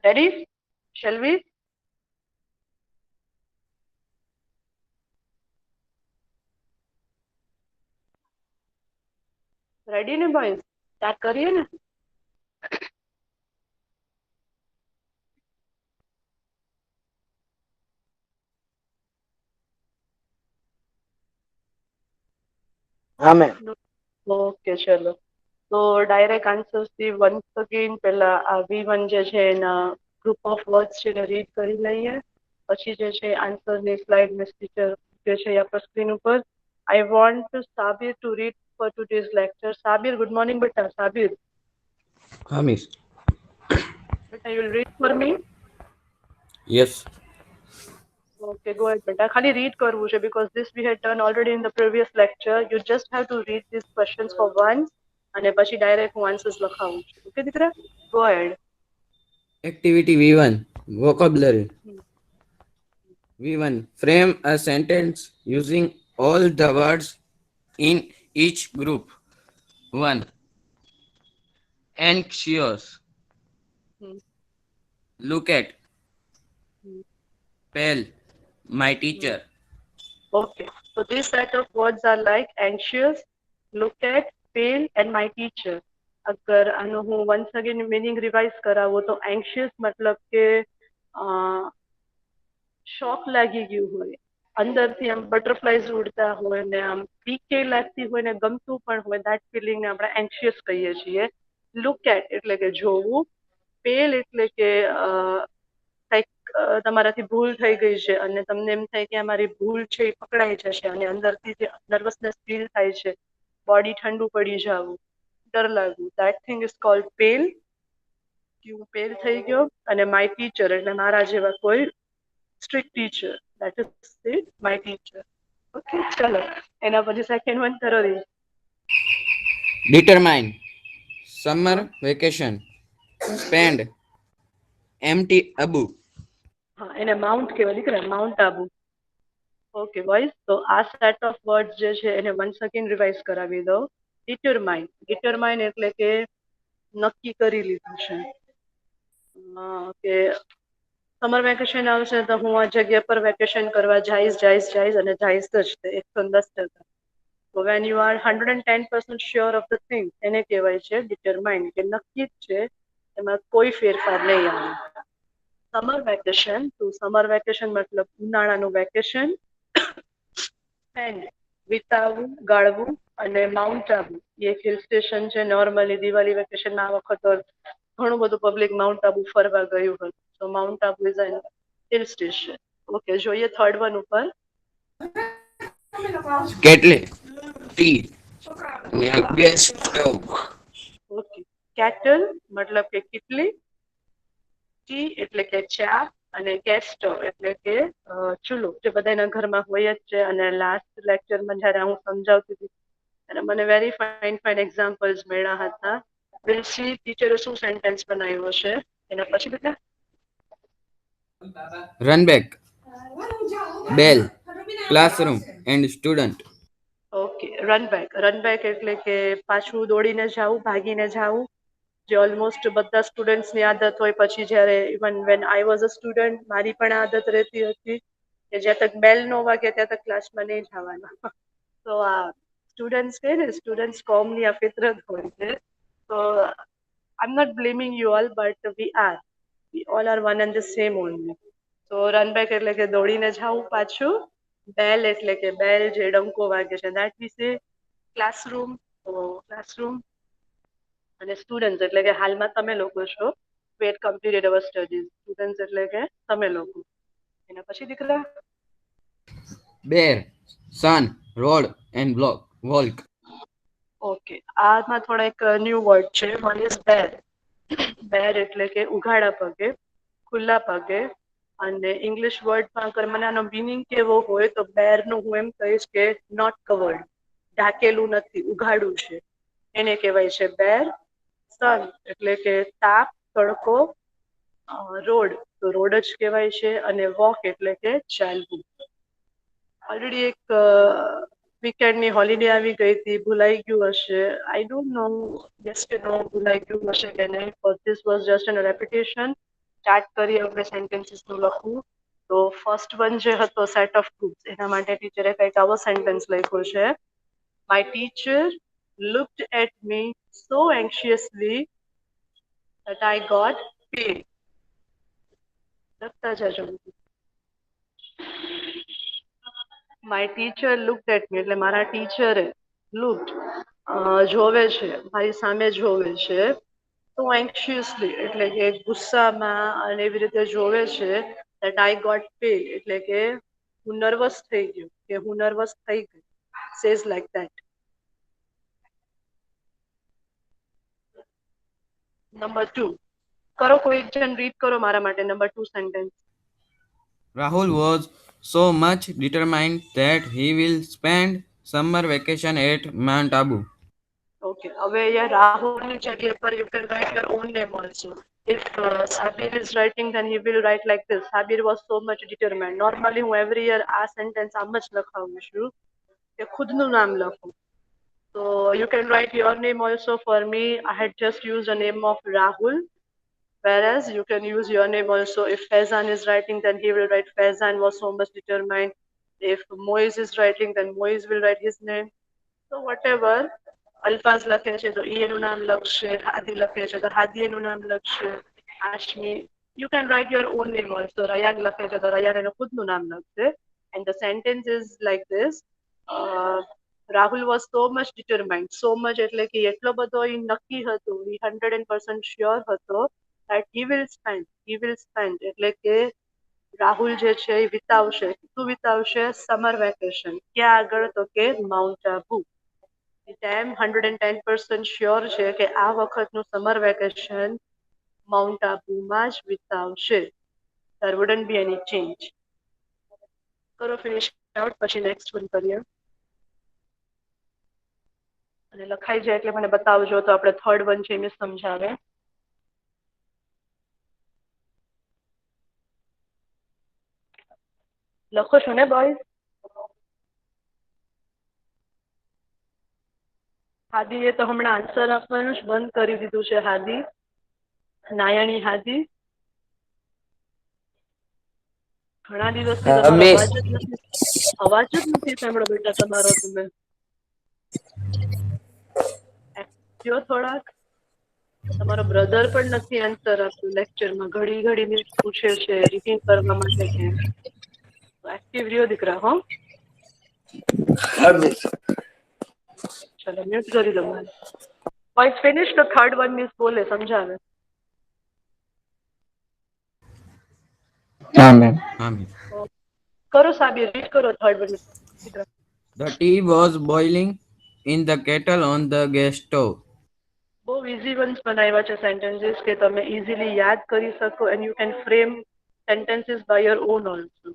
Ready? Shall we? Ready ને boys? Start કરીએ ને? હા મેમ. ઓકે ચલો. તો ડાયરેક્ટ આન્સર્સ થી વન્સ અગેન પેલા આ V1 જે છે એના ગ્રુપ ઓફ વર્ડ્સ છે એને રીડ કરી લઈએ. પછી જે છે આન્સરની સ્લાઇડ મિસ ટીચર જે છે આપણા સ્ક્રીન ઉપર. I want Sabir to read for today's lecture. Sabir, good morning beta. Sabir, હા miss. beta, you will read for me? Yes. Okay, go ahead, beta. ખાલી read કરવું છે because this we had done already in the previous lecture. You just have to read these questions for once અને પછી direct હું answers લખાવું છું. Okay, દીકરા? Go ahead. Activity V1 Vocabulary. V1 Frame a sentence using all the words in each group. 1. Anxious. Hmm. Look at. Hmm. Pale. My Hmm. teacher. Okay, so this set of words are like anxious, look at, pale and my teacher. અગર આનો હું once again meaning revise કરાવું તો anxious મતલબ કે શોક લાગી ગયું હોય, અંદરથી આમ બટરફ્લાઈઝ ઉડતા હોય ને આમ બીક લાગતી હોય ને ગમતું પણ હોય, that feeling ને આપણે anxious કહીએ છીએ. Look at એટલે કે જોવું, pale એટલે કે કંઈક તમારાથી ભૂલ થઈ ગઈ છે અને તમને એમ થાય કે અમારી ભૂલ છે એ પકડાઈ જશે અને અંદરથી જે નર્વસનેસ ફીલ થાય છે, બોડી ઠંડુ પડી જવું, ડર લાગવું, that thing is called pale. કે હું પેલ થઈ ગયો. અને માય ટીચર એટલે મારા જેવા કોઈ strict teacher, that is it, my teacher. Okay ચલો એના પછી સેકન્ડ વન કરો રી. Determine. Summer vacation. Spend. Empty Abu. હા એને માઉન્ટ કહેવાય દીકરા, માઉન્ટ આબુ. ઓકે બોયઝ, તો આ સેટ ઓફ વર્ડ જે છે એને વન્સ અગેન રિવાઇઝ કરાવી દો. ડિટરમાઇન, ડિટરમાઇન એટલે કે નક્કી કરી લીધું છે કે સમર વેકેશન આવશે તો હું આ જગ્યા પર વેકેશન કરવા જઈશ જઈશ જઈશ અને જઈશ જ તે 110%. તો when you are 110% sure of the thing એને કહેવાય છે ડિટરમાઇન, કે નક્કી જ છે, એમાં કોઈ ફેરફાર નહીં આવે. સમર વેકેશન, તો સમર વેકેશન મતલબ ઉનાળાનું વેકેશન. એન્ડ વિતાવવું, ગાળવું. અને માઉન્ટ આબુ એ હિલ સ્ટેશન છે. નોર્મલી દિવાળી વેકેશનમાં આ વખત ઘણું બધું પબ્લિક માઉન્ટ આબુ ફરવા ગયું હતું. તો Mount Abu is an hill station. Okay જોઈએ થર્ડ વન ઉપર. Kettle. Tea. Gas stove. Okay, kettle મતલબ કે કેટલી, ટી એટલે કે ચા અને ગેસ સ્ટવ એટલે કે ચૂલો, જે બધાના ઘરમાં હોય જ છે. અને લાસ્ટ લેક્ચરમાં જ્યારે હું સમજાવતી હતી અને મને વેરી ફાઇન ફાઇન એક્ઝામ્પલ્સ મળ્યા હતા. વિલ સી ટીચરે શું સેન્ટેન્સ બનાવ્યો છે એના પછી બેટા. Run back. Bell. Classroom and student. Okay, run back, run back એટલે કે પાછું દોડીને જાવું, ભાગીને જાવું, જે ઓલમોસ્ટ બધા સ્ટુડન્ટ્સની આદત હોય. પછી જ્યારે even when I was a student મારી પણ આદત રહેતી હતી કે જ્યાં તક બેલ નો વાગે ત્યાં તક ક્લાસમાં નહીં જવાનું. તો આ સ્ટુડન્ટ્સ છે ને, સ્ટુડન્ટ્સ કોમની આ ફિતરત હોય છે. તો I am not blaming you all but we all are one and the same only. તો રન બેક એટલે કે દોડીને જાવું પાછું. બેલ એટલે કે બેલ જે ડંકો વાગે છે, દેટ વિશે ક્લાસરૂમ. તો ક્લાસરૂમ અને સ્ટુડન્ટ એટલે કે હાલમાં તમે લોકો છો. વેટ કમ્પ્લીટેડ અવર સ્ટડીઝ, સ્ટુડન્ટ એટલે કે તમે લોકો. એના પછી દીકરા Bear. Sun. Road and block. Walk. Okay, આમાં થોડા એક ન્યૂ વર્ડ છે. વન ઇઝ બેર. બેર એટલે કે ઉઘાડા પગે, ખુલ્લા પગે. અને ઇંગ્લિશ વર્ડમાં અગર મને આનો મિનિંગ કેવો હોય તો બેર નું હું એમ કહીશ કે નોટ કવર્ડ, ઢાકેલું નથી, ઉઘાડું છે, એને કહેવાય છે બેર. સન એટલે કે તાપ, તડકો. રોડ તો રોડ જ કહેવાય છે. અને વોક એટલે કે ચાલવું. ઓલરેડી એક વીકેન્ડની હોલિડે આવી ગઈ હતી, ભૂલાઈ ગયું હશે. આઈ ડોન્ટ નો યસ કે નો ભૂલાઈ ગયું હશે કે નહીં, but this was just an repetition. Start કરીએ આપણે સેન્ટેન્સીસનું લખવું. તો ફર્સ્ટ વન જે હતો સેટ ઓફ ગ્રુપ્સ, એના માટે ટીચરે કંઈક આવો સેન્ટેન્સ લખ્યો છે. My teacher looked at me so anxiously that I got paid. લખતા જજો. My teacher looked at me એટલે મારા ટીચરે લુક્ડ જોવે છે, મારી સામે જોવે છે. તો એન્શિયસલી એટલે કે ગુસ્સામાં અને એવી રીતે જોવે છે. that I got paid એટલે કે હું નર્વસ થઈ ગયો કે હું નર્વસ થઈ ગઈ. says like that. નંબર 2 કરો, કોઈ એક જણ રીડ કરો મારા માટે number 2 sentence. Rahul was so much determined that he will spend summer vacation at Mount Abu. Okay, હવે અહીંયા રાહુલની જગ્યા પર you can write your own name also. If Sabir is writing, then he will write like this. Sabir was so much determined. Normally હું every year આ sentence આમ જ લખાવું છું કે ખુદનું નામ લખું. So you can write your name also. For me, I had just used the name of Rahul. Whereas you can use your name also. If Faizan is writing, then he will write Faizan was so much determined. If Moiz is writing, then Moiz will write his name. So whatever. Alfaz લખે છે તો ઈ એનું નામ લખશે. હાદી લખે છે તો હાદી એનું નામ લખશે. આશમી, you can write your own name also. Ryan લખે છે તો રયાન એનું ખુદનું નામ લખશે. And the sentence is like this. Rahul was so much determined. So much એટલે કે એટલો બધો ઈ નક્કી હતો, ઈ 100% sure હતો that he will spend એટલે કે રાહુલ જે છે એ વિતાવશે. શું વિતાવશે? Summer vacation. ક્યાં આગળ? તો કે mount Abu. I am 110% sure છે કે આ વખતનું સમર વેકેશન માઉન્ટ આબુમાં જ વિતાવશે. There wouldn't be any change. કરો ફિનિશ આઉટ, પછી નેક્સ્ટ વન કરીએ. અને લખાઈ જાય એટલે મને બતાવજો તો આપણે થર્ડ વન છે એ સમજાવે. લખો છો ને બોયઝ? હાદીએ તો હમણાં આન્સર આપવાનું જ બંધ કરી દીધું છે. હાદી, નાયાણી હાદી, ઘણા દિવસથી તમારો અવાજ જ નથી સાંભળો બેટા તમારો. તમે જો થોડાક, તમારો બ્રધર પણ નથી આન્સર આપતું લેક્ચરમાં, ઘડી ઘડી પૂછે છે રીડિંગ કરવા માટે કે. એક્ટિવ રહ્યો દીકરા. હો ચલો મ્યુટ કરી દો. વોઇસ ફિનિશ તો થર્ડ વન મિસ બોલે સમજાવે. Amen. Amen. કરો સાબિર, રીડ કરો third one. The tea was boiling in the kettle on the gas stove. બહુ ઇઝી વન્સ બનાવ્યા છે સેન્ટેન્સીસ કે તમે ઇઝીલી યાદ કરી શકો. And you can frame sentences by your own also.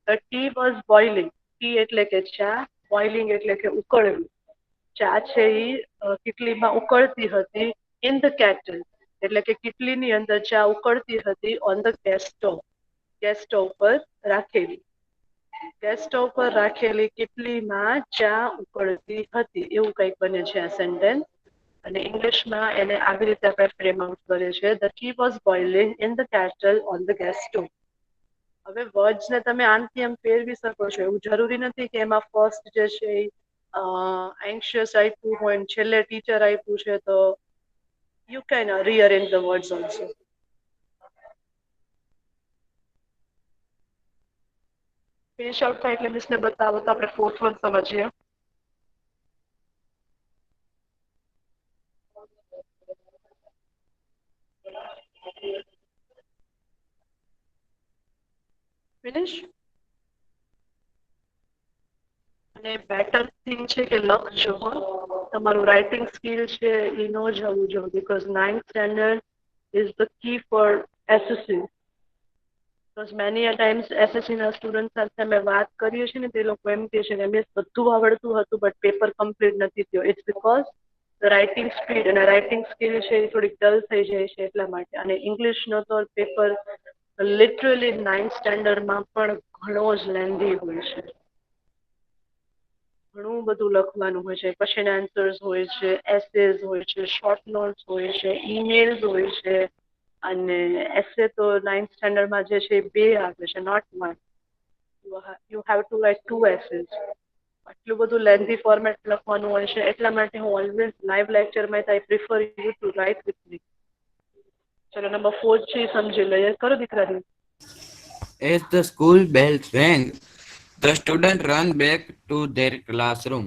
The tea was boiling. Tea એટલે કે ચા, બોઇલિંગ એટલે કે ઉકળવું. ચા છે એ કીટલીમાં ઉકળતી હતી. ઇન ધ કેટલ એટલે કે કીટલીની અંદર ચા ઉકળતી હતી. On the gas stove, gas stove પર રાખેલી. ગેસ સ્ટોવ પર રાખેલી કીટલીમાં ચા ઉકળતી હતી, એવું કંઈક બને છે આ સેન્ટેન્સ. અને ઇંગ્લિશમાં એને આવી રીતે આપણે ફ્રેમ આઉટ કરીએ છીએ. The tea was boiling in the kettle on the gas stove. હવે વર્ડ્સને તમે આમથી આમ ફેરવી શકો છો. એવું જરૂરી નથી કે એમાં ફર્સ્ટ જે છે એન્શિયસ આપ્યું હોય ને છેલ્લે ટીચર આપ્યું છે. તો you can rearrange the words also. Finish out થાય એટલે મિસને બતાવો તો આપણે ફોર્થ વન સમજીએ. ફિનિશ. અને બેટર થિંગ છે કે લખજો. તમારું રાઇટિંગ સ્કિલ છે એ ન જવું જોઈએ. Because 9th standard is the key for SSC. Because many a times એસએસસીના સ્ટુડન્ટ સાથે અમે વાત કરીએ છીએ ને તે લોકો એમ કહે છે કે એમને બધું આવડતું હતું બટ પેપર કમ્પ્લીટ નથી થયો. ઇટ્સ બીકોઝ રાઇટિંગ સ્પીડ અને રાઇટિંગ સ્કિલ છે એ થોડીક ડલ થઈ જાય છે એટલા માટે. અને ઇંગ્લિશનો તો પેપર લિટરલી 9th સ્ટેન્ડર્ડમાં પણ ઘણો જ લેન્ધી હોય છે. ઘણું બધું લખવાનું હોય છે. ક્વેશ્ચન આન્સર્સ હોય છે, એસેઝ હોય છે, શોર્ટ નોટ્સ હોય છે, ઈમેલ્સ હોય છે. અને એસે તો 9th સ્ટાન્ડર્ડમાં જે છે એ 2 આવે છે, not 1. You have to write 2 S's. આટલું બધું લેન્ધી ફોર્મેટ લખવાનું હોય છે, એટલા માટે હું ઓલવેઝ લાઈવ લેક્ચરમાં I prefer you to write with me. ચલો નંબર 4 છે સમજી લઈએ. કરો દીકરાની. As the school bell rang, the students ran back to their classroom.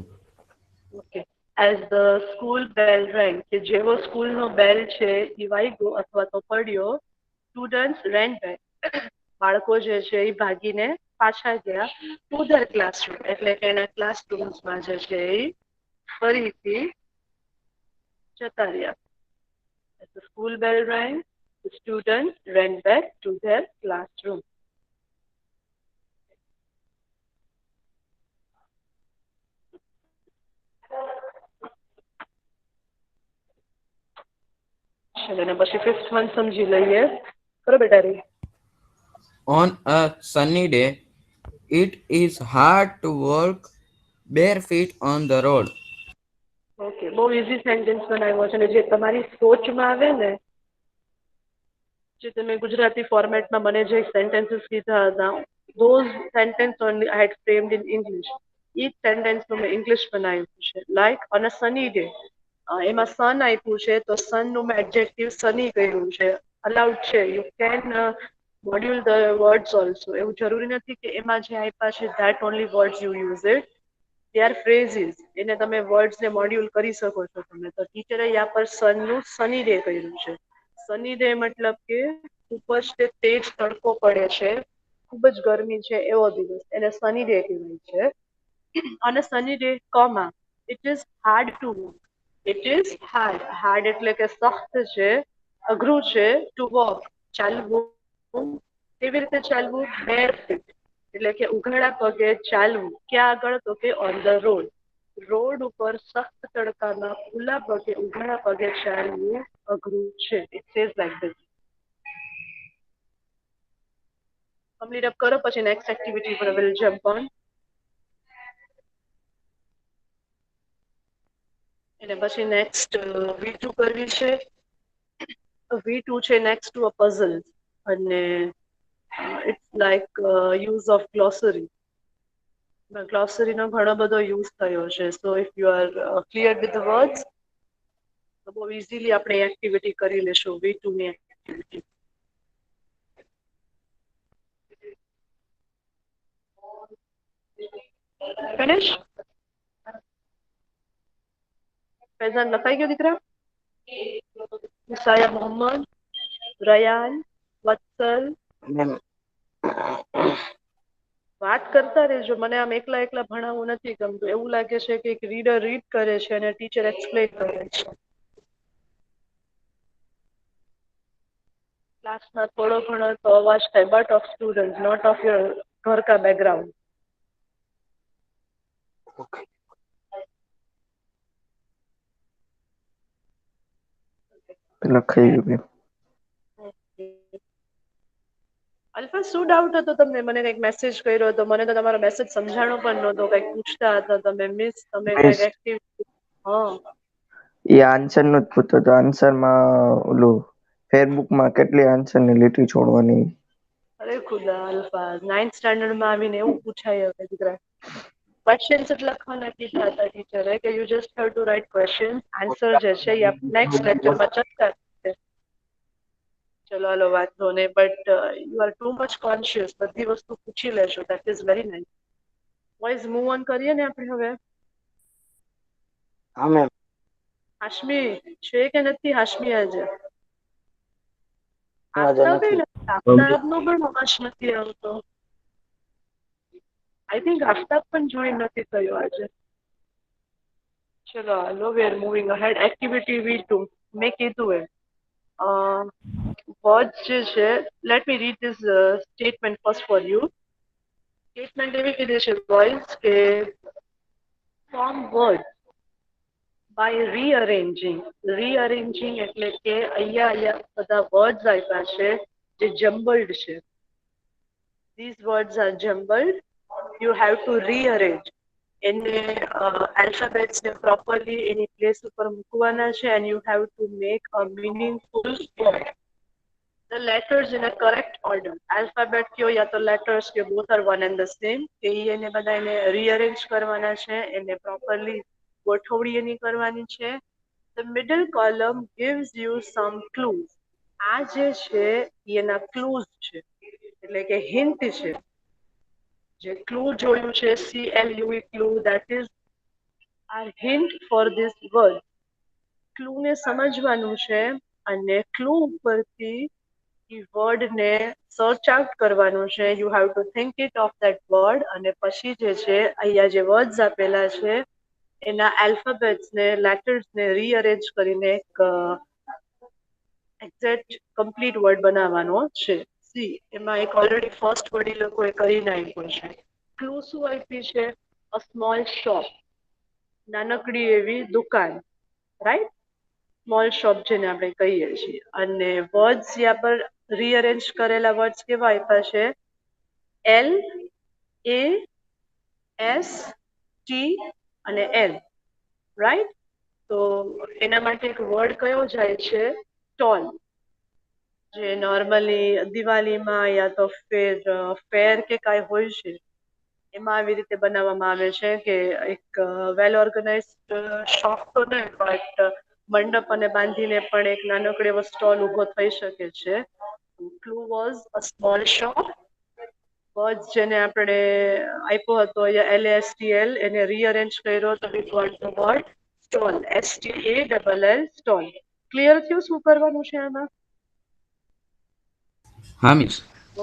Okay. As the school બેલ રેંગ, કે જેવો સ્કૂલનો બેલ છે એ વાગ્યો અથવા તો પડ્યો, સ્ટુડન્ટ્સ રેન બેક, બાળકો જે છે એ ભાગીને પાછા ગયા ટુ ધર ક્લાસરૂમ, એટલે કે એના ક્લાસરૂમ્સમાં જે છે એ ફરીથી જતા રહ્યા. The school bell rang, the students ran back to their classroom. ચલો ને પછી 5th one સમજી લઈએ. કરો બેટા રે. On a sunny day, it is hard to walk bare feet on the road. Okay, બહુ ઇઝી સેન્ટેન્સ બનાવ્યો છે, અને જે તમારી સોચમાં આવે ને, જે તમે ગુજરાતી ફોર્મેટમાં મને જે સેન્ટેન્સીસ કીધા હતા, those sentence only I had framed in English. એ જ સેન્ટેન્સનું મેં ઇંગ્લિશ બનાવ્યું છે. Like on a Sunny day, એમાં સન આપ્યું છે તો સનનું મેં એડજેક્ટિવ સની કર્યું છે. અલાઉડ છે, you can module the words also. એવું જરૂરી નથી કે એમાં જે આપ્યા છે that only words you use it. They are phrases, એને તમે વર્ડ્સને મોડ્યુલ કરી શકો છો તમે. તો ટીચરે યા પર સનનું સની ડે કર્યું છે. સની ડે મતલબ કે ખૂબ જ તે તેજ તડકો પડે છે, ખૂબ જ ગરમી છે એવો દિવસ, એને સની ડે કહેવાય છે. અને Sunny day comma, it is hard two walk. It is hard, hard એટલે કે સખ્ત છે, અઘરું છે. ટુ વોક, ચાલવું. કેવી રીતે ચાલવું? બેર ફીટ, એટલે કે ઉઘાડા પગે ચાલવું. ક્યાં આગળ? તો કે ઓન ધ રોડ. રોડ ઉપર સખ્ત તડકામાં ખુલ્લા પગે ઉઘાડા પગે ચાલવું અઘરું છે. It says like this. Complete up કરો, પછી નેક્સ્ટ એક્ટિવિટી પર વિલ જમ્પ ઓન. અને પછી નેક્સ્ટ V2 કરવી છે. V2 છે નેક્સ્ટ ટુ અ પઝલ, અને ઇટ્સ લાઈક યુઝ ઓફ ગ્લોસરી. ગ્લોસરીનો ઘણો બધો યુઝ થયો છે. સો if you are clear with the words, તો બહુ ઇઝીલી આપણે એક્ટિવિટી કરી લેશું. V2 ની એક્ટિવિટી. ફિનિશ? ફૈઝાન લખાઈ ગયો દીકરા? મુસાયા મોહમ્મદ, રયાન, વત્સલ, મેમ વાત કરતા રહેજો. મને આમ એકલા એકલા ભણાવવું નથી ગમતું. એવું લાગે છે કે એક રીડર રીડ કરે છે અને ટીચર એક્સપ્લેન કરે છે. ક્લાસમાં થોડો ઘણો તો અવાજ થાય, but of student, not of your ઘર કા બેકગ્રાઉન્ડ. ઓકે. લખાઈ ગયું બેન. અલ્ફા, શું ડાઉટ હતો તમને? મને કંઈક મેસેજ કર્યો હતો, મને તો તમારો મેસેજ સમજાણો પણ નહોતો. કંઈક પૂછતા હતા તમે, મિસ તમે કંઈક એક્ટિવિટી. હા, એ આન્સર નું જ પૂછતો હતો. આન્સરમાં ઓલું ફેરબુકમાં કેટલી આન્સર ની લીટી છોડવાની. અરે ખુદા અલ્ફા, 9th સ્ટાન્ડર્ડમાં આવીને એવું પૂછાય હવે દીકરા? ક્વેશ્ચન્સ જ લખવાના કીધા હતા ટીચરે, કે you just have to write question. Answer જે છે એ આપણે નેક્સ્ટ લેક્ચરમાં ચર્ચા કરીએ. ચલો હાલો, વાંધો નહીં, but you are too much conscious. બધી વસ્તુ પૂછી લેશો, that is very nice. Voice move on કરીએ ને આપણે હવે. હા મેમ. હાશમી છે કે નથી? હાશમી આજે આજે આફતાબ નથી. આફતાબનો પણ અવાજ નથી આવતો. આઈ થિંક આફતાબ પણ જોઈન નથી થયો આજે. ચલો હાલો, we are moving ahead. Activity V2 મેં કીધું એમ વર્ડ્સ જે છે, let me read this statement first for you. Statement એવી કીધી છે બોયઝ કે form word by rearranging. Rearranging એટલે કે અહીંયા બધા વર્ડ્સ આપ્યા છે જે જમ્બલ્ડ છે. These words are jumbled. You have to rearrange. એને આલ્ફાબેટ્સને પ્રોપરલી એની પ્લેસ ઉપર મૂકવાના છે, and you have to make a meaningful word. the letters in a correct order. Alphabet કયો યા તો letters કયો, both are one and the same. કે ઈ એને બધા એને rearrange કરવાના છે, એને properly ગોઠવણી એની કરવાની છે. The middle column gives you some clues. આ જે છે ઈ એના clues છે, એટલે કે hint છે. જે clue જોયું છે, CLUE clue, that is our hint for this word. clue ને સમજવાનું છે અને clue ઉપરથી ઈ વર્ડ ને સર્ચ આઉટ કરવાનું છે. You have two think it of that word અને પછી જે છે અહીંયા જે વર્ડ્સ આપેલા છે એના આલ્ફાબેટ્સ ને લેટર્સ ને રીઅરેન્જ કરીને એક એક્ઝેક્ટ કમ્પ્લીટ વર્ડ બનાવવાનો છે. સી એમાં એક ઓલરેડી ફર્સ્ટ વર્ડ ઈ લોકોએ કરી નાખ્યો છે. ક્લુ શું આપી છે? અ સ્મોલ શોપ, નાનકડી એવી દુકાન, રાઈટ? સ્મોલ શોપ જેને આપણે કહીએ છીએ. અને વર્ડ્સ યા પર રીઅરેન્જ કરેલા વર્ડ્સ કેવા આપ્યા છે? LAST અને L, રાઈટ? તો એના માટે એક વર્ડ કયો જાય છે? સ્ટોલ. જે નોર્મલી દિવાળીમાં યા તો ફેર કે કાંઈ હોય છે એમાં આવી રીતે બનાવવામાં આવે છે કે એક વેલ ઓર્ગેનાઇઝડ શોપ તો નહીં, બટ મંડપ અને બાંધીને પણ એક નાનકડો એવો સ્ટોલ ઊભો થઈ શકે છે. Clue was a small shop. Word જેને આપણે આપ્યો હતો LASTL, એને રીઅરેન્જ કર્યો તો we got the word stall, STALL stall. Clear થયું શું કરવાનું છે આમાં? હા મિસ.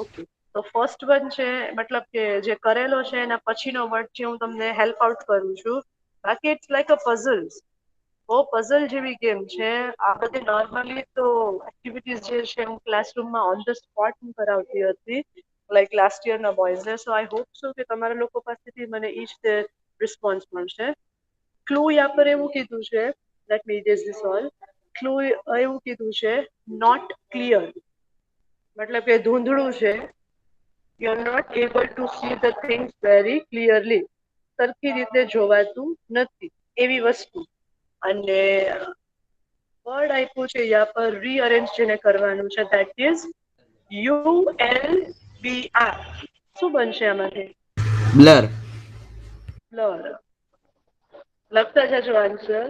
ઓકે, તો ફર્સ્ટ વન છે, મતલબ કે જે કરેલો છે એના પછીનો વર્ડ છે હું તમને હેલ્પ આઉટ કરું છું. બાકી ઇટ્સ લાઈક અ પઝલ્સ. બહુ પઝલ જેવી ગેમ છે આ બધી. નોર્મલી તો એક્ટિવિટીઝ જે છે હું ક્લાસરૂમમાં ઓન ધ સ્પોટ કરાવતી હતી, લાઈક લાસ્ટ યરના બોયઝને. સો આઈ હોપ સો કે તમારા લોકો પાસેથી મને ઈ જ રિસ્પોન્સ મળશે. ક્લુ યા પર એવું કીધું છે, let me erase this all. Clue એવું કીધું છે નોટ ક્લિયર, મતલબ કે ધૂંધળું છે. You are not able to see the things very clearly. સરખી રીતે જોવાતું નથી એવી વસ્તુ. અને વર્ડ આપ્યું છે યા પર રીઅરેન્જ જેને કરવાનું છે, ધેટ ઇઝ ULBR. શું બનશે આમાંથી? બ્લર. બ્લર. લખતા જજો આન્સર.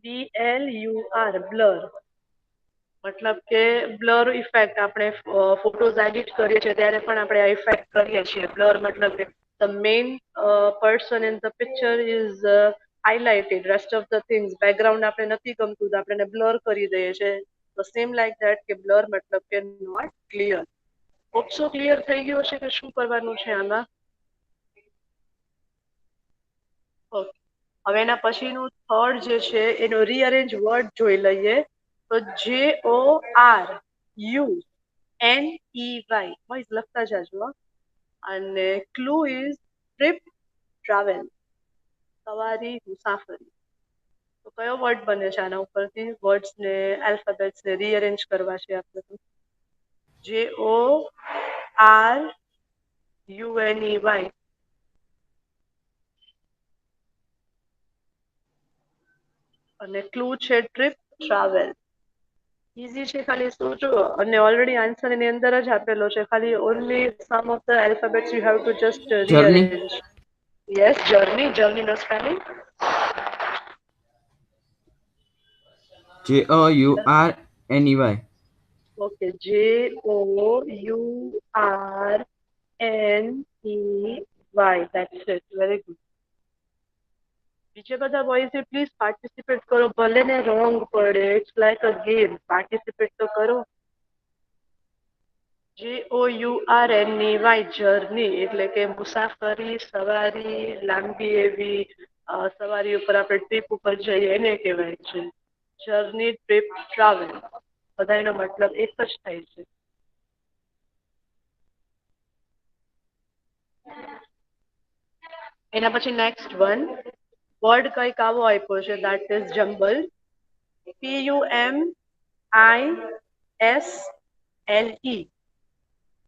BLUR, blur. મતલબ કે બ્લર ઇફેક્ટ. આપણે ફોટોઝ એડિટ કરીએ છીએ ત્યારે પણ આપણે આ ઇફેક્ટ કરીએ છીએ. બ્લર મતલબ કે the main person in the picture is highlighted, rest of the things background આપણે નથી ગમતું તો આપણે બ્લર કરી દઈએ છીએ. તો સેમ લાઈક ધેટ કે બ્લર મતલબ કે નોટ ક્લિયર. ઓપ્શો ક્લિયર થઈ ગયો છે કે શું કરવાનું છે આમાં? ઓકે, હવે એના પછીનું થર્ડ જે છે એનો રીઅરેન્જ વર્ડ જોઈ લઈએ. તો JORUNEY, બોયઝ લખતા જાજો. અને ક્લુ ઇઝ ટ્રીપ, ટ્રાવેલ, સવારી, મુસાફરી. તો કયો વર્ડ બને છે આના ઉપરથી? વર્ડ્સ ને આલ્ફાબેટ્સ ને રીઅરેન્જ કરવા છે આપણે. તો JORUNEY. અને ક્લુ છે ટ્રીપ, ટ્રાવેલ. ઈઝી છે, ખાલી સોચો. અને ઓલરેડી આન્સર એની અંદર જ આપેલો છે. ખાલી only some of the alphabets you have to just journey. Rearrange. Yes, journey. Journey નો spelling? JOURNEY. Okay, JOURNEY. That's it. Very good. બીજે બધા બોયઝે પ્લીઝ પાર્ટિસિપેટ કરો, ભલે ને રોંગ પડે. It's like a game. Participate તો કરો. JOURNEY, જર્ની એટલે કે મુસાફરી, સવારી, લાંબી એવી સવારી ઉપર આપણે ટ્રીપ ઉપર જઈએ એને કહેવાય છે જર્ની, ટ્રીપ, ટ્રાવેલ. બધાનો મતલબ એક જ થાય છે. એના પછી નેક્સ્ટ વન વર્ડ કંઈક આવો આપ્યો છે, that is jumble. PUMISLE.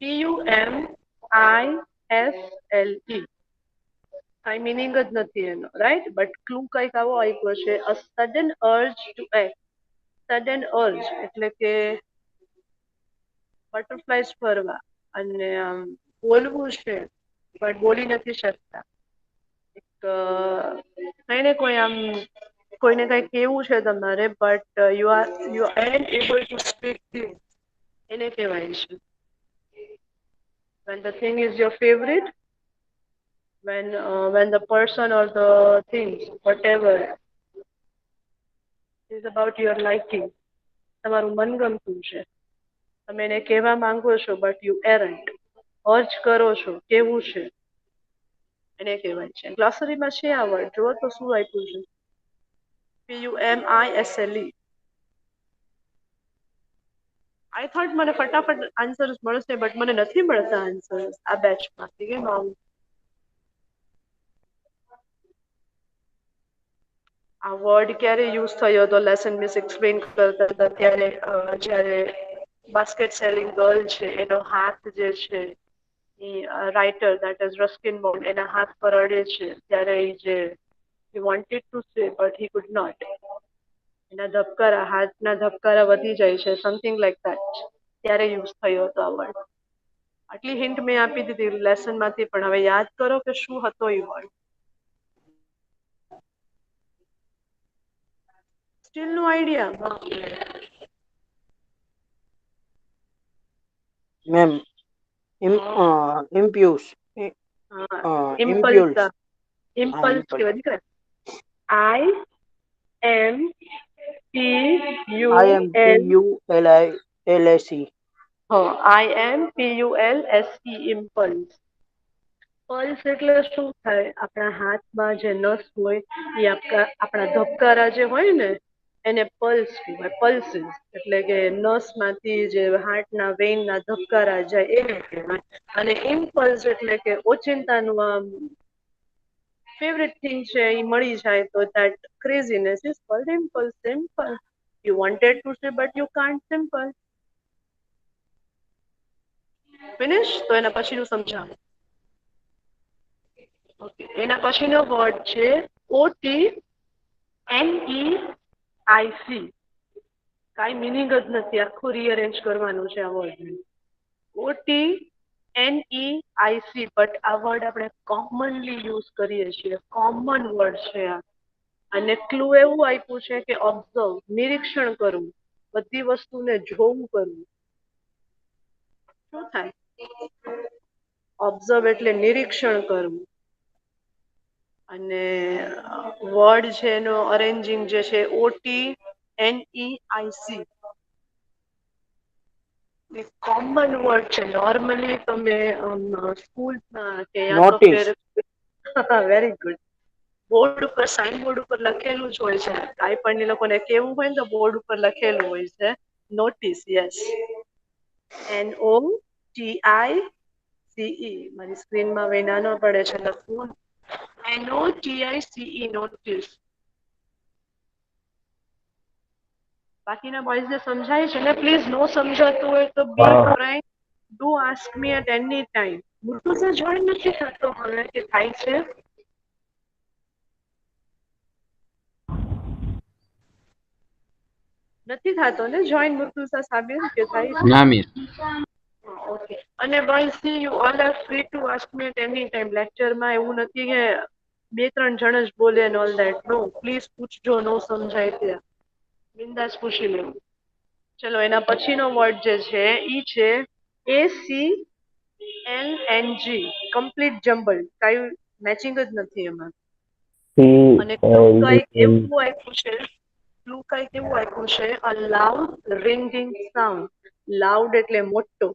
PUMISLE. કાંઈ મિનિંગ જ નથી એનો, રાઈટ? બટ ક્લુ કંઈક આવો આપ્યો છે, a sudden urge two act. Sudden urge એટલે કે બટરફ્લાયસ ફરવા અને બોલવું છે બટ બોલી નથી શકતા. કઈને કોઈ આમ કોઈને કઈ કેવું છે તમારે but you aren't able to speak things, એને કહેવાય છે. When the thing is your favorite, when the person or the thing, whatever is about your liking, તમારું મનગમતું છે, તમે એને કહેવા માંગો છો બટ યુ એરન્ટ, અર્જ કરો છો કેવું છે, એને કહેવાય છે. ગ્લોસરીમાં છે આ વર્ડ, જુઓ તો શું આપ્યું છે. PUMISLE. આઈ થોટ મને ફટાફટ આન્સર્સ મળશે બટ મને નથી મળતા આન્સર્સ આ બેચમાંથી. કેમ આવું? આ વર્ડ ક્યારે યુઝ થયો હતો? લેસન મિસ એક્સપ્લેન કરતા હતા ત્યારે જ્યારે બાસ્કેટ સેલિંગ ગર્લ છે એનો હાથ જે છે એ writer that is Ruskin Bond એના હાથ પર અડે છે ત્યારે એ જે he wanted to say but he could not, એના ધબકારા, હાથના ધબકારા વધી જાય છે, સમથિંગ લાઈક ધેટ, ત્યારે યુઝ થયો હતો આ વર્ડ. આટલી હિન્ટ મેં આપી દીધી લેસનમાંથી, પણ હવે યાદ કરો કે શું હતો એ word. Still no idea? Ma'am impulse impulse. Impulse impulse કેવાય દીકરા. IMPULSE. IMPULSE, impulse. પલ્સ એટલે શું થાય? આપણા હાથમાં જે નસ હોય એ આપણા ધબકારા જે હોય ને એને પલ્સ કહેવાય. પલ્સીસ એટલે કે નસમાંથી જે હાર્ટના વેઇનના ધબકારા જાય એને કહેવાય. અને ઇમ્પલ્સ એટલે કે ઓચિંતાનું આમ ફેવરેટ થિંગ છે એ મળી જાય તો that craziness is called impulse. Simple. You wanted to say but you can't. Simple. Finish? તો એના પછીનું સમજાવું. ઓકે, એના પછીનો વર્ડ છે OTNEIC. કાંઈ મિનિંગ જ નથી, આખું રીઅરેન્જ કરવાનું છે આ વર્ડને. OTNEIC, બટ આ વર્ડ આપણે કોમનલી યુઝ કરીએ છીએ, કોમન વર્ડ છે આ. અને ક્લુ એવું આપ્યું છે કે ઓબ્ઝર્વ, નિરીક્ષણ કરવું, બધી વસ્તુને જોવું કરવું. શું થાય? ઓબ્ઝર્વ એટલે નિરીક્ષણ કરવું. અને વર્ડ છે એનો અરેન્જિંગ જે છે OTNEIC. કોમન વર્ડ છે. નોર્મલી તમે સ્કૂલમાં કે યા તો નોટિસ. ફેર વેરી ગુડ, બોર્ડ ઉપર સાઇનબોર્ડ ઉપર લખેલું જ હોય છે. કાંઈ પણ એ લોકોને કેવું હોય ને તો બોર્ડ ઉપર લખેલું હોય છે નોટિસ. Yes, NOTICE. મારી સ્ક્રીનમાં હવે નાનો પડે છે લખવું. NOTICE, notice. બાકીના બોયઝને સમજાય છે ને? પ્લીઝ નો સમજાતું હોય તો be frank, do ask me at any time. Murtuza join નથી થતો હવે કે થાય છે? નથી થતો ને જોઈન મુર્તુઝા સાબિર કે થાય છે? ના મિસ. ઓકે. અને boys see you all are free to ask me at any time. લેક્ચરમાં એવું નથી કે 2-3 જણ જ બોલે and all that. No, please પૂછજો, નો સમજાય ત્યાં બિંદાસ પૂછી લેવું. ચલો, એના પછીનો વર્ડ જે છે ઈ છે ACLNG. કમ્પ્લીટ જમ્બલ, કાંઈ મેચિંગ જ નથી એમાં. અને ક્લુ કાંઈક એવું આપ્યું છે, અ લાઉડ રિંગિંગ સાઉન્ડ. લાઉડ એટલે મોટો,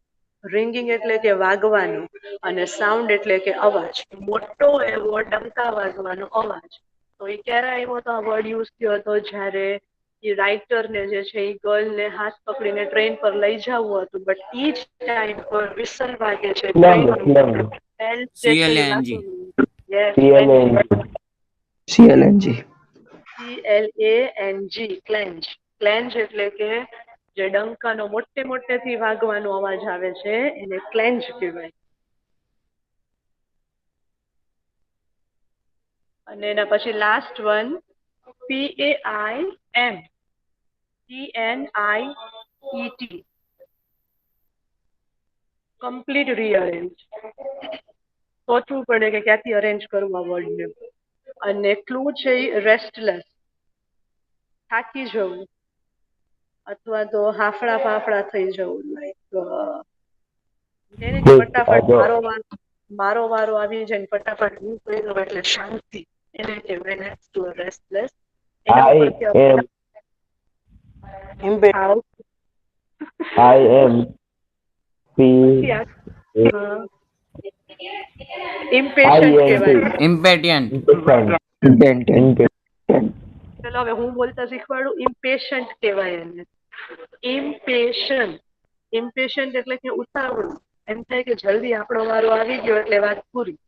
રિંગિંગ એટલે કે વાગવાનો, અને સાઉન્ડ એટલે કે અવાજ. મોટો એવો ડંકા વાગવાનો અવાજ. તો એ ક્યારે આવ્યો તો આ વર્ડ યુઝ થયો હતો? જ્યારે એ રાઇટરને જે છે એ ગર્લને હાથ પકડીને ટ્રેન પર લઈ જવું હતું, બટ ઈ જ ટાઈમ પર વિસલ વાગે છે ટ્રેનનું. બેલ જે છે એ CLNG. વાગવાનું. Yes, CLNG. CLANG, clang. Clang એટલે કે જે ડંકાનો મોટેથી વાગવાનો અવાજ આવે છે એને ક્લેન્જ કહેવાય. અને એના પછી last one PAIM, PNIET. Complete rearrange. સોચવું પડે કે ક્યાંથી અરેન્જ કરવું આ વર્ડને. અને ક્લુ છે એ રેસ્ટલેસ, થાકી જવું અથવા તો હાફડા ફાફડા થઈ જવું. લાઈક એને કે ફટાફટ મારો વારો આવી જાય ને ફટાફટ હું કરી દઉં એટલે શાંતિ. એને કે when it's to restless. એના I ઉપરથી am how I am P ઇમ્પેશન્ટ કહેવાય. Impatient. Intent. ચલો હવે હું બોલતા શીખવાડું. ઇમ્પેશન્ટ કહેવાય એને. ઇમ્પેશન્ટ એટલે કે ઉતાવળું. એમ થાય કે જલ્દી આપણો વારો આવી ગયો એટલે વાત પૂરી.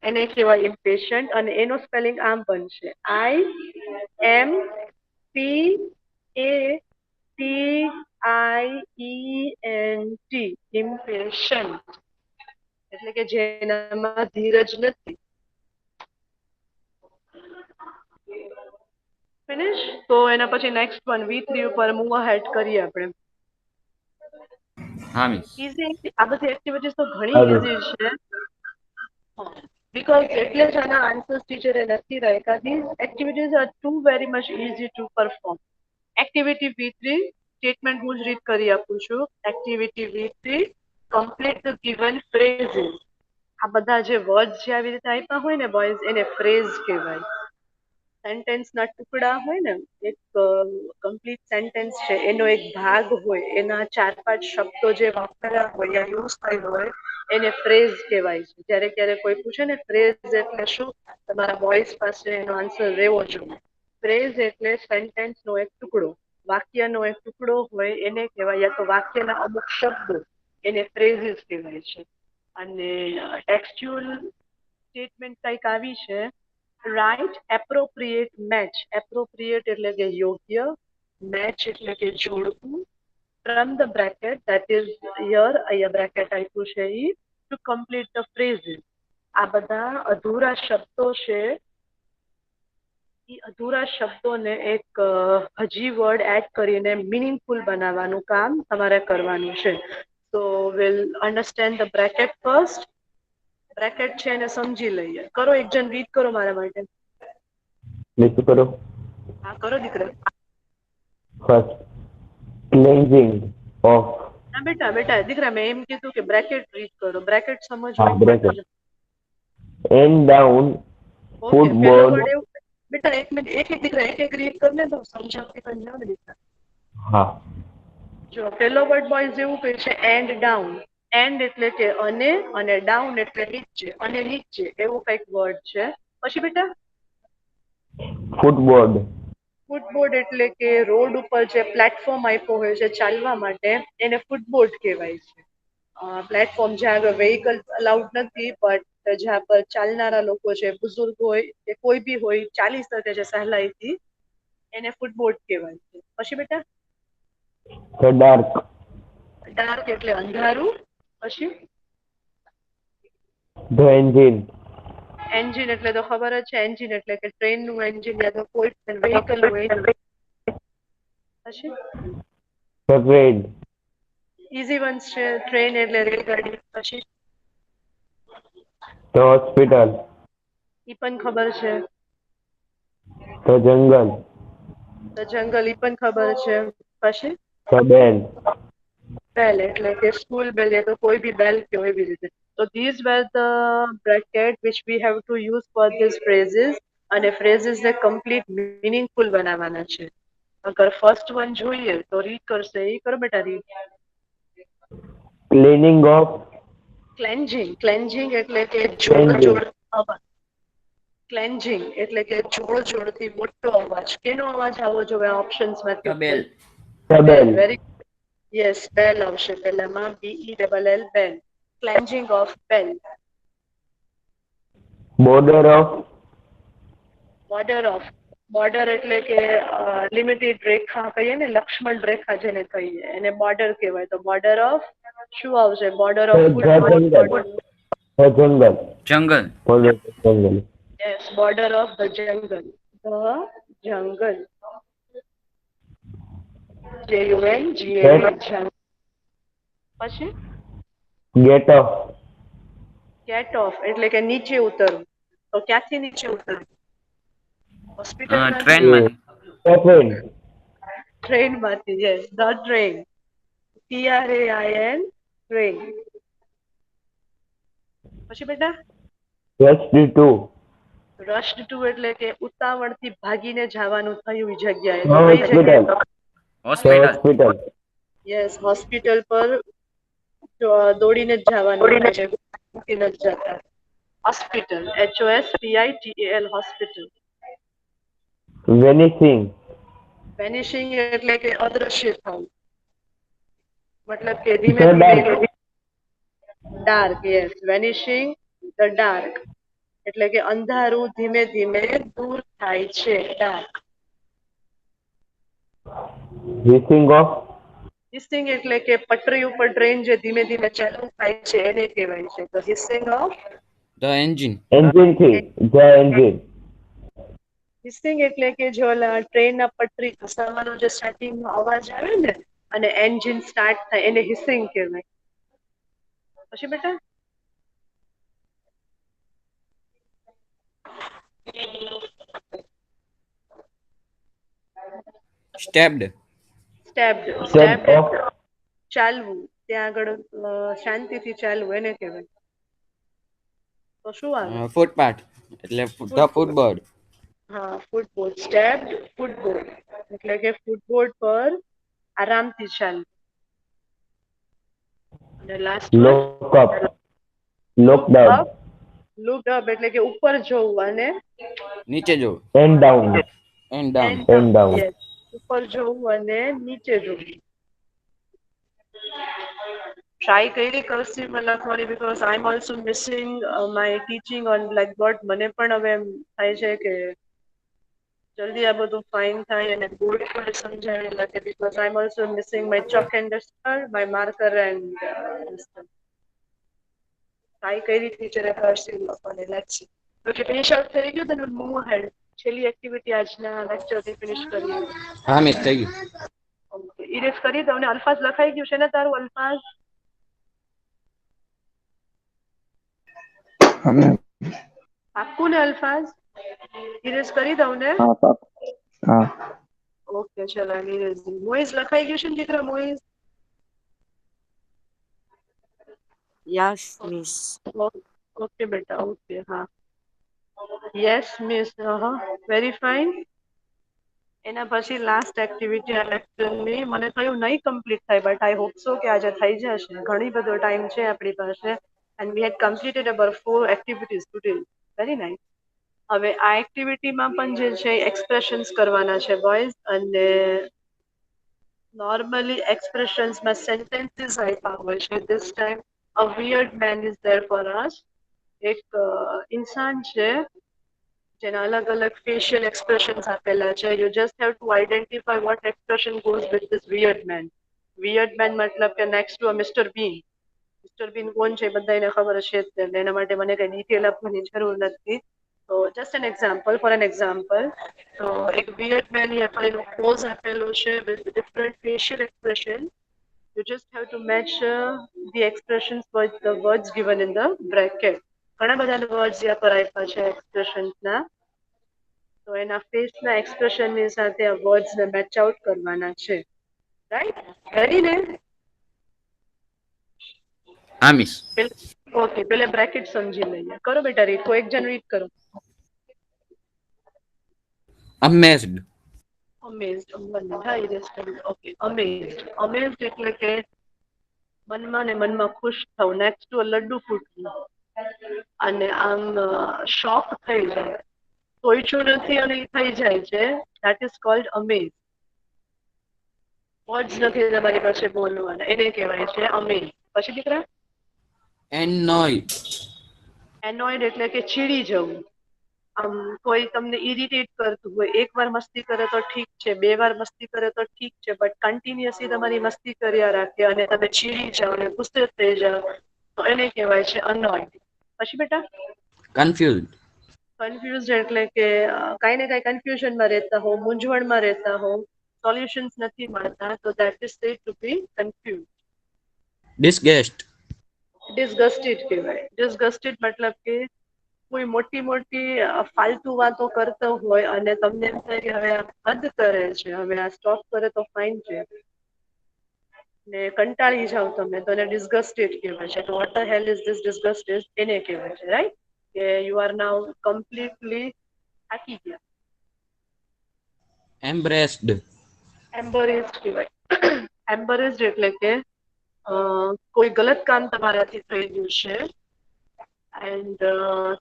એને કહેવાય ઇમ્પેશન્ટ. અને એનો સ્પેલિંગ આમ બનશે IMPATIENT. ઇમ્પેશન્ટ એટલે કે જેનામાં ધીરજ નથી. ફિનિશ. તો એના પછી નેક્સ્ટ વન V3 ઉપર મૂવ અહેડ કરીએ આપણે. હા મિસ. ઇઝી. આ બધી એક્ટિવિટીઝ તો ઘણી ઇઝી છે. Because એટલે જ આના આન્સર્સ ટીચરે નથી રાખ્યા. These activities are too very much easy to perform. Activity V3 statement હું જ રીડ કરી આપું છું. Activity V3 complete the given phrases. આ બધા જે વર્ડ જે આવી રીતે આપ્યા હોય ને બોયઝ એને ફ્રેઝ કહેવાય. સેન્ટેન્સના ટુકડા હોય ને, એક કમ્પ્લીટ સેન્ટેન્સ છે એનો એક ભાગ હોય, એના 4-5 શબ્દો જે વાપર્યા હોય યા યુઝ થયેલો હોય એને ફ્રેઝ કહેવાય છે. જ્યારે ક્યારેક કોઈ પૂછે ને ફ્રેઝ એટલે શું, તમારા બોયઝ પાસે એનો આન્સર રહેવો જોઈએ. ફ્રેઝ એટલે સેન્ટેન્સનો એક ટુકડો, વાક્યનો એક ટુકડો હોય એને કહેવાય, યા તો વાક્યના અમુક શબ્દો એને ફ્રેઝીસ કહેવાય છે. અને ટેક્સ્ચ્યુઅલ સ્ટેટમેન્ટ કંઈક આવી છે. Right appropriate match. એપ્રોપ્રિએટ એટલે કે યોગ્ય, મેચ એટલે કે જોડવું. From the bracket that is here, અહીંયા બ્રેકેટ આપ્યું છે ઈ, ટુ કમ્પ્લીટ ધ ફ્રેઝીસ. આ બધા અધૂરા શબ્દો છે. એ અધૂરા શબ્દોને એક હજી વર્ડ એડ કરીને મિનિંગફુલ બનાવવાનું કામ તમારે કરવાનું છે. તો will understand the bracket first. Bracket છે એને સમજી લઈએ. કરો, એક જણ રીડ કરો મારા માટે. listen करो હા કરો દીકરા. first cleansing of ના બેટા બેટા દીકરા મેં એમ કીધું કે બ્રેકેટ રીડ કરો. બ્રેકેટ સમજવું bracket important. and down okay પેલો football વર્ડ એવું બેટા એક મિનિટ એક એક દીકરા એક રીડ કરીને તો સમજાવતી કરી જાવ ને દીકરા. હા જો પેલો વર્ડ બોયઝ એવું કહે છે એન્ડ ડાઉન. એન્ડ એટલે કે અને ડાઉન એટલે નીચે, અને નીચે એવું કંઈક વર્ડ છે. પછી બેટા footboard ફૂટબોર્ડ એટલે કે રોડ ઉપર જે પ્લેટફોર્મ આપ્યો હોય છે ચાલવા માટે એને ફૂટબોર્ડ કહેવાય છે. પ્લેટફોર્મ જ્યાં આગળ વ્હીકલ અલાઉડ નથી, બટ જ્યાં પર ચાલનારા લોકો છે, બુઝુર્ગ હોય કે કોઈ બી હોય, ચાલી શકે છે સહેલાઈથી, એને ફૂટબોર્ડ કહેવાય છે. પછી બેટા the dark ડાર્ક એટલે અંધારું. પછી the engine એન્જિન એટલે તો ખબર જ છે. એન્જિન એટલે કે ટ્રેનનું એન્જિન યા તો કોઈ પણ વ્હીકલ હોય. પછી the train ઇઝી વન્સ છે. ટ્રેન એટલે રેલગાડી. પછી the hospital ઈ પણ ખબર છે. the jungle જંગલ ઈ પણ ખબર છે. પછી the bell બેલ એટલે કે સ્કૂલ બેલ યા તો કોઈ બી બેલ કે એવી રીતે. તો these were the bracket which we have to use for these phrases. અને phrases ને કમ્પ્લીટ મીનિંગફુલ બનાવવાના છે. અગર ફર્સ્ટ વન જોઈએ તો રીડ કરશે. એ કરો બેટા રીડ. cleaning of ક્લેન્જિંગ. ક્લેન્જિંગ એટલે કે જોડ અવાજ. ક્લેન્જિંગ એટલે કે જોડથી મોટો અવાજ. કેનો અવાજ આવવો જોઈએ ઓપ્શન્સમાંથી? Bell. the bell very yes bell આવશે પહેલામાં. BELL bell. Clanging of bell. border of border of. Border એટલે કે લિમિટેડ રેખા કહીએ ને, લક્ષ્મણ રેખા જેને કહીએ એને બોર્ડર કહેવાય. તો બોર્ડર ઓફ શું આવશે? Border of the jungle the jungle Jungle. border of the jungle yes border of the jungle. The jungle. JUNGL. પછી Get off. ગેટ ઓફ એટલે કે નીચે ઉતરવું. તો ક્યાંથી નીચે ઉતરવું? હોસ્પિટલ ટ્રેનમાં. Train. ટ્રેન માંથી. Yes, the train. TRAIN, train. પછી બેટા Rushed to. રશ્ડ ટુ એટલે કે ઉતાવળથી ભાગીને જવાનું થયું એ જગ્યાએ. તો કઈ Hospital. જગ્યાએ? The hospital. hospital. Yes, hospital પર દોડીને જ જવાનું હોય છે, મૂકીને જ જતા. Hospital, HOSPITAL, hospital. Vanishing. Vanishing એટલે કે અદ્રશ્ય થવું, મતલબ કે ધીમે The ધીમે. dark. Dark, yes, vanishing the dark એટલે કે અંધારું ધીમે ધીમે દૂર થાય છે, ડાર્ક. Hissing off. હિસિંગ એટલે કે પટરી ઉપર ટ્રેન જે ધીમે ધીમે ચાલુ થાય છે એને કહેવાય છે. તો hissing of. The engine. Engine thing. The engine. Hissing એટલે કે જો ટ્રેનના પટરી ઘસાવાનો જે સ્ટાર્ટિંગમાં અવાજ આવે ને અને એન્જિન સ્ટાર્ટ થાય એને હિસિંગ કહેવાય. પછી બેટા stepped. Stepped. Step stepped off. ચાલવું, ત્યાં આગળ શાંતિથી ચાલવું એને કહેવાય. તો શું આવે? ફૂટપાથ એટલે ધ ફૂટબોર્ડ. હા, ફૂટબોર્ડ. સ્ટેપ્ડ ફૂટબોર્ડ એટલે કે ફૂટબોર્ડ પર આરામથી ચાલવું. અને last one Lock up. Locked up. Look up એટલે કે ઉપર જોવું અને નીચે જોવું. And down. And down. And down. Yes, ઉપર જોવું અને નીચે જોવું. ટ્રાય કરી કર્સિવમાં લખવાની because I am also missing my teaching on blackboard. મને પણ હવે એમ થાય છે કે જલ્દી આ બધું ફાઇન થાય અને બોર્ડ પર સમજાવી લખે because I am also missing my chalk and duster, my marker and try કરી ટીચરે કર્સિવ લખવાની. Let's see. Okay, finish out થઈ ગયું. then we'll move ahead. છેલ્લી એક્ટિવિટી આજના લેક્ચરથી ફિનિશ કરીએ. હા મિસ થઈ ગયું. ઓકે, ઇરેઝ કરી દઉં ને. અલ્ફાઝ લખાઈ ગયું છે ને તારું? અલ્ફાઝ હમણાં. પાક્કું ને? અલ્ફાઝ ઇરેઝ કરી દઉં ને? હા પાક. હા. ઓકે, ચલો ઇરેઝ. મોઇઝ લખાઈ ગયું છે ને દીકરા? મોઇઝ Yes, miss. ઓકે બેટા, ઓકે. હા, યસ મિસ. Very fine. એના પછી લાસ્ટ એક્ટિવિટી આ લેક્ચરની મને થયું નહીં કમ્પ્લીટ થાય, બટ આઈ હોપ સો કે આજે થઈ જશે. ઘણી બધો ટાઈમ છે આપણી પાસે and we had completed about 4 activities today. Very nice. હવે આ એક્ટિવિટીમાં પણ જે છે એક્સપ્રેશન્સ કરવાના છે બોયઝ, અને નોર્મલી એક્સપ્રેશન્સમાં સેન્ટેન્સીસ આપ્યા હોય છે. This time a weird main is there for us. એક ઇન્સાન છે જેના અલગ અલગ ફેશિયલ એક્સપ્રેશન્સ આપેલા છે. You just have to identify what expression goes with this weird man. Weird man મતલબ કે next to Mister Bean. Mister Bean કોણ છે બધાને ખબર છે જ, એના માટે મને કઈ ડિટેલ આપવાની જરૂર નથી. તો just an example, for an example, તો એક વિયર્ડ મેન એનો પોઝ આપેલો છે with different facial expression. You just have to match the expressions with the words given in the bracket. ઘણા બધા વર્ડ્સ યા પર આપ્યા છે એક્સપ્રેશન્સના, તો એના ફેસના એક્સપ્રેશનની સાથે આ વર્ડ્સને મેચ આઉટ કરવાના છે. રાઈટ? રેડી ને? હા મિસ. ઓકે, પેલે બ્રેકેટ સમજી લઈએ. કરો બેટા રીડ. કોઈ એક જણ રીડ કરો. અમેઝડ. અમેઝડ. ઓકે, અમેઝડ. અમેઝડ એટલે કે મનમાં ને મનમાં ખુશ થવું, નેક્સ્ટ ટુ લડ્ડુ ફૂટવું, અને આમ શોક થઈ જાય. સોઈશું નથી અને એ થઈ જાય છે. That is called Amaze. Words નથી તમારી પાસે બોલવાના, એને કહેવાય છે અમેઝ. પછી દીકરા એનોયડ. એનોઇડ એટલે કે ચીડી જવું. આમ કોઈ તમને ઇરિટેટ કરતું હોય, એક વાર મસ્તી કરે તો ઠીક છે, 2 વાર મસ્તી કરે તો ઠીક છે, બટ કન્ટિન્યુઅસલી તમારી મસ્તી કર્યા રાખે અને તમે ચીડી જાઓ અને ગુસ્સે થઈ જાઓ તો એને કહેવાય છે અનોઇડ. પછી બેટા કન્ફ્યુઝડ. કન્ફ્યુઝડ એટલે કે કાંઈ ને કાંઈ કન્ફ્યુઝનમાં રહેતા હો, મૂંઝવણમાં રહેતા હો, સોલ્યુશન્સ નથી મળતા, તો that is said to be confuse. Disgust. Disgusted કહેવાય. ડિસગસ્ટેડ મતલબ કે કોઈ મોટી મોટી ફાલતુ વાતો કરતો હોય અને તમને એમ થાય કે હવે આ હદ કરે છે, હવે આ સ્ટોપ કરે તો ફાઇન છે, ને કંટાળી જાવ તમે તો એને ડિસગસ્ટેડ કહેવાય છે. તો what the hell is this disgusted એને કહેવાય છે, રાઈટ? કે યુ આર નાઉ કમ્પ્લીટલી થાકી ગયા. Embraced. એમ્બરેસ્ડ કહેવાય. એમ્બરેસ્ડ એટલે કે કોઈ ગલત કામ તમારાથી થઈ ગયું છે and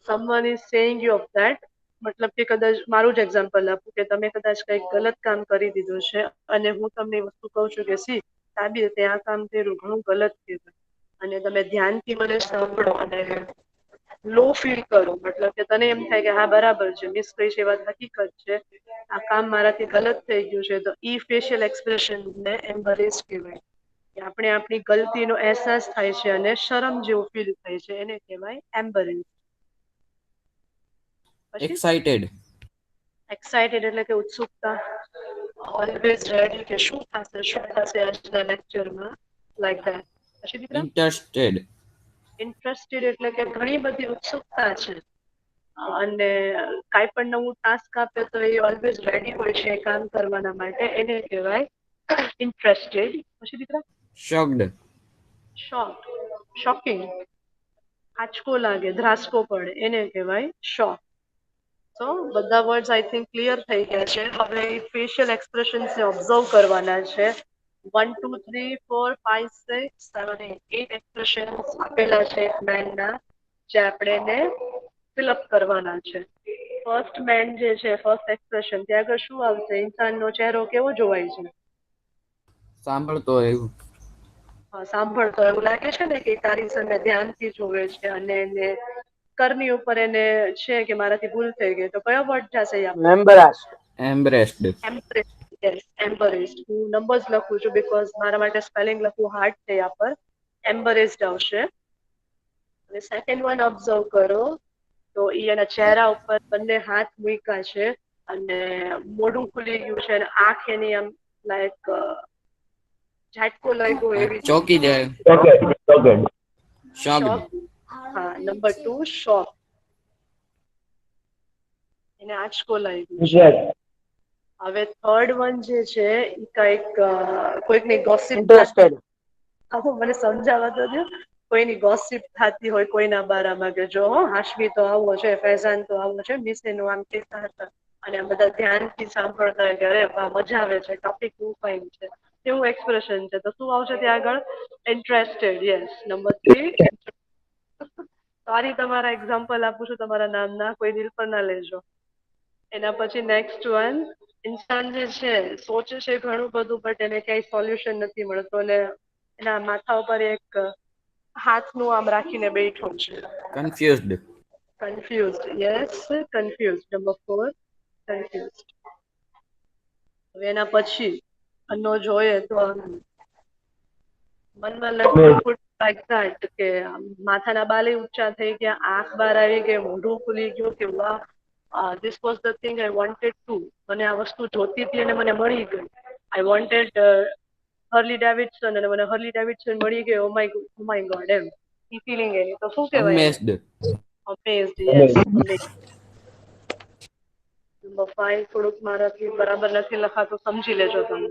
someone is saying you of that. મતલબ કે કદાચ મારું જ એક્ઝામ્પલ આપું કે તમે કદાચ કંઈક ગલત કામ કરી દીધું છે અને હું તમને એ વસ્તુ કહું છું કે સી સાબિર તે આ કામ કર્યું ઘણું ગલત કહેવાય અને તમે ધ્યાનથી મને સાંભળો અને લો ફીલ કરો, મતલબ કે તને એમ થાય કે હા બરાબર છે, મિસ કઈ છે વાત હકીકત છે, આ કામ મારાથી ગલત થઈ ગયું છે, તો ઈ ફેશિયલ એક્સપ્રેશન ને એમ્બરેસ કહેવાય. કે આપણે આપણી ગલતીનો અહેસાસ થાય છે અને શરમ જેવું ફીલ થાય છે, એને કહેવાય એમ્બરેસ. પછી Excited. એક્સાઇટેડ એટલે કે ઉત્સુકતા, ઓલવેઝ રેડી કે શું થશે આજના લેક્ચરમાં, લાઈક ધેટ. પછી દીકરા Interested. ઇન્ટરેસ્ટેડ એટલે કે ઘણી બધી ઉત્સુકતા છે અને કાંઈ પણ નવું ટાસ્ક આપે તો એ ઓલવેઝ રેડી હોય છે એ કામ કરવાના માટે, એને કહેવાય ઇન્ટરેસ્ટેડ. પછી દીકરા Shocked. શોક, શોકિંગ, આંચકો લાગે, ધ્રાસકો પડે, એને કહેવાય શોક. તો બધા વર્ડ્સ આઈ થિંક ક્લિયર થઈ ગયા છે. હવે ફેશિયલ એક્સપ્રેશન્સને ઓબ્ઝર્વ કરવાના છે. 1 2 3 4 5 6 7 8 એક્સપ્રેશન્સ આપેલા છે એક મેનના, જે આપણે એને ફિલઅપ કરવાના છે. ફર્સ્ટ મેન જે છે, ફર્સ્ટ એક્સપ્રેશન, ત્યાં આગળ શું આવશે? ઇન્સાનનો ચહેરો કેવો જોવાય છે? સાંભળતો એવું. સાંભળતો એવું લાગે છે ને કે તારી સામે ધ્યાનથી જોવે છે અને એને કરની ઉપર એને છે કે મારાથી ભૂલ થઈ ગઈ, તો કયો વર્ડ થશે? Embraced. એમ્બરેસ્ડ. હું નંબર્સ લખું છું બીકોઝ મારા માટે સ્પેલિંગ લખવું હાર્ડ છે. યા પર એમ્બરેસ્ડ આવશે. હવે સેકન્ડ વન ઓબ્ઝર્વ કરો તો એના ચહેરા ઉપર બંને હાથ મૂક્યા છે અને મોઢું ખુલી ગયું છે અને આંખ એની આમ લાઈક ઝાટકો લાગ્યો એવી ચોકી જાય. Socket. Shocked. શોક. હા, નંબર 2 શોક, એને આંચકો લાગ્યો છે. Interest. હવે થર્ડ વન જે છે એ કઈક કોઈકની ગોસિપ, મને સમજાવવા તો દો. કોઈની ગોસિપ થતી હોય કોઈના બારામાં કે જો હાશમી તો આવો છે, ફૈઝાન તો આવો છે, મિસ એનું આમ કહેતા હતા અને આ બધા ધ્યાનથી સાંભળતા હોય કે અરે વાહ મજા આવે છે, ટોપિક બહુ ફાઇન છે, એવું એક્સપ્રેશન છે. તો શું આવશે ત્યાં આગળ? ઇન્ટરેસ્ટેડ. Yes, number 3. સોરી તમારા એક્ઝામ્પલ આપું છું તમારા નામના, કોઈ દિલ પર ના લેજો. એના પછી નેક્સ્ટ વન, ઇન્સાન જે છે સોચે છે ઘણું બધું બટ એને ક્યાંય સોલ્યુશન નથી મળતો અને એના માથા ઉપર એક હાથનું આમ રાખીને બેઠો છે. Confused. Confused. Yes, confused. Number 4, confused. હવે એના પછી અનો જોઈએ તો મનમાં લડતું ફૂટ લાઈક ધેટ કે માથાના બાલે ઊંચા થઈ ગયા, આંખ બહાર આવી ગઈ, મોઢું ખુલી ગયું કે વાહ this was the thing I wanted to. મને આ વસ્તુ જોતી હતી અને મને મળી ગઈ. આઈ વોન્ટેડ હર્લી ડેવિડસન અને મને હર્લી ડેવિડસન મળી ગઈ. ઓ માય ગોડ એમ ઈ ફિલિંગ એની. તો શું કહેવાય એને? Amazed. અમેઝડ. યસ, નંબર 5 થોડુંક મારાથી બરાબર નથી લખાતું, સમજી લેજો તમે.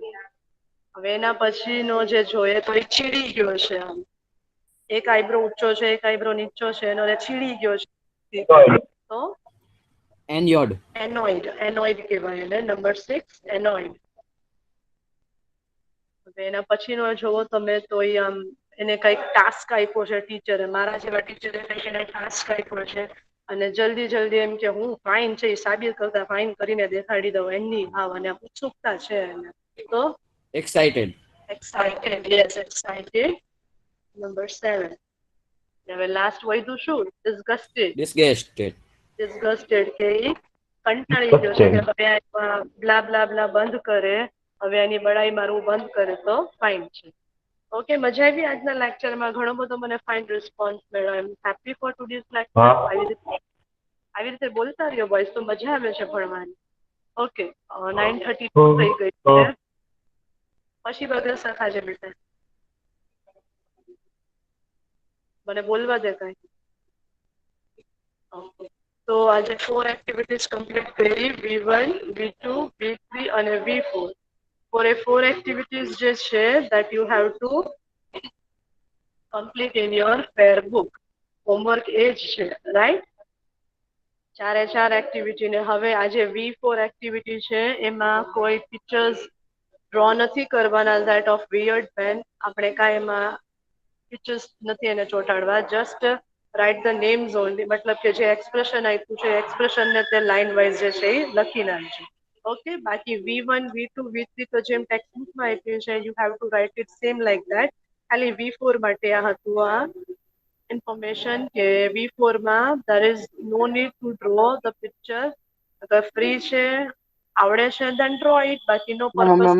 હવે એના પછીનો જે જોઈએ તો એ ચીડી ગયો છે. આમ એક આઈબ્રો ઊંચો છે, એક આઈબ્રો નીચો છે, એનો ચીડી ગયો છે. તો Annoyed. એનોઇડ કહેવાય એને. નંબર 6, એનોઇડ. હવે એના પછીનો જોવો તમે તો એ આમ એને કઈક ટાસ્ક આપ્યો છે ટીચરે, મારા જેવા ટીચરે કઈક એને ટાસ્ક આપ્યો છે અને જલ્દી જલ્દી એમ કે હું ફાઇન છે એ સાબિત કરતા ફાઇન કરીને દેખાડી દઉં એની ભાવ અને ઉત્સુકતા છે એને. તો Excited. Excited. Yes, excited. Number 7. હવે લાસ્ટ વધ્યું શું? ડિસ્ગસ્ટેડ. Disgusted. ડિસ્ગસ્ટેડ કે કંટાળી ગયો છે કે હવે બ્લા બ્લા બ્લા બંધ કરે, હવે એની બડાઈ મારવું બંધ કરે તો ફાઇન છે. ઓકે, મજા આવી આજના લેક્ચરમાં? ઘણો બધો મને ફાઇન રિસ્પોન્સ મળ્યો. I am happy for today's lecture. આવી રીતે બોલતા રહ્યો બોયસ, તો મજા આવે છે ભણવાની. ઓકે, 9:32 થઈ ગઈ છે. પછી બગલ સખાજે બેટા. મને બોલવા દે કઈ. ઓકે, તો આજે 4 એક્ટિવિટીઝ કમ્પ્લીટ કરી, V1, V2, V3 અને V4. For a 4 activities જે છે that you have to complete in your fair book. Homework એ જ છે, રાઈટ? 4 એક્ટિવિટી ને હવે આજે V4 એક્ટિવિટી છે એમાં કોઈ પિક્ચર્સ ડ્રો નથી કરવાના that of weird pen. આપણે કાંઈ એમાં પિક્ચર્સ નથી એને ચોંટાડવા, just write the names only, મતલબ કે જે એક્સપ્રેશન આપ્યું છે એક્સપ્રેશન ને તે લાઇન વાઇઝ જે છે એ લખી નાખજો. ઓકે, બાકી V1, V2, V3 તો જેમ ટેક્સ્ટબુકમાં આપ્યું છે you have to write it same like that. ખાલી V4 માટે આ હતું આ ઇન્ફોર્મેશન કે V4 માં there is no need to draw the picture. અગર ફ્રી છે, આવડે છે then draw it, બાકી નો પર્પસ